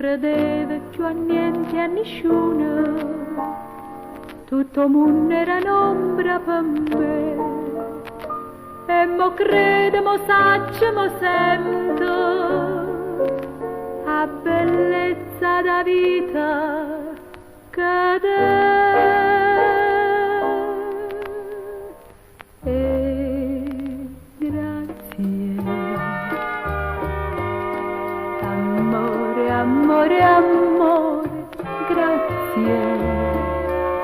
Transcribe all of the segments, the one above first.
credeva più a niente e a nessuno, tutto mondo era un'ombra per me. E mo credo, mo saccio, mo sento la bellezza da vita che e grazie. Amore, amore, amore, grazie,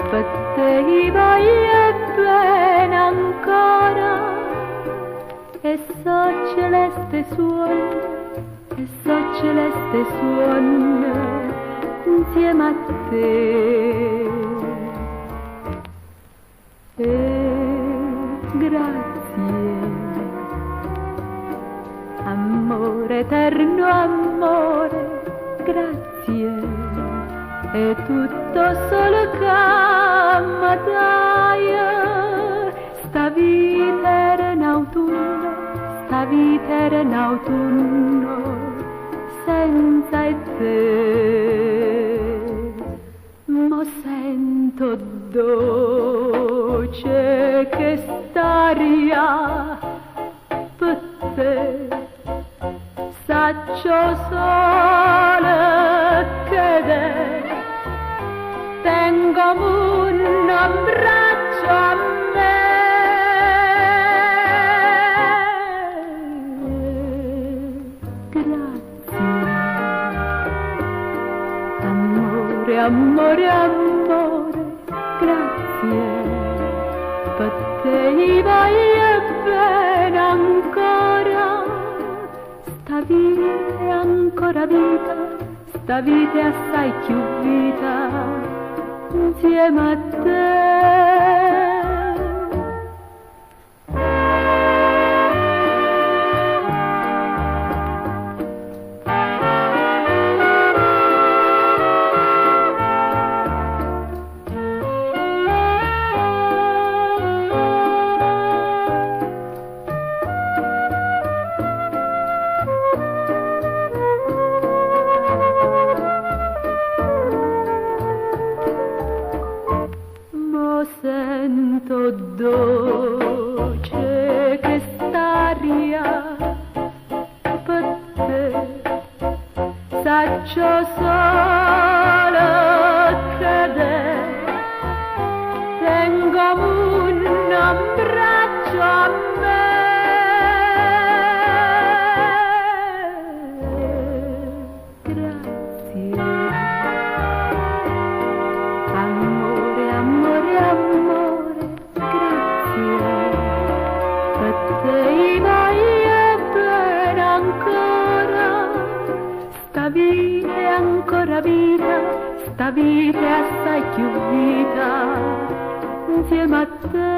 per te voglio bene ancora, e so celeste suono, e so celeste suono insieme a te. E grazie. Amore, eterno amore, grazie, è tutto solo camataia. Sta vita era in autunno, sta vita era in autunno, senza te. Ma sento dolce che st'aria per te. Saccio solo che tengo un abbraccio a me. Grazie. Amore, amore, amore, grazie. Per te voglio bene ancora. Sta vita è ancora vita, sta vita è assai più vita insieme a te. Sento dolce che st'aria per te. Saccio solo che tengo un abbraccio a me. Grazie. Amore, amore, amore, grazie, per te voglio bene ancora. Sta vita è ancora vita, sta vita è assai più vita insieme a te,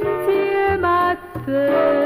insieme a te.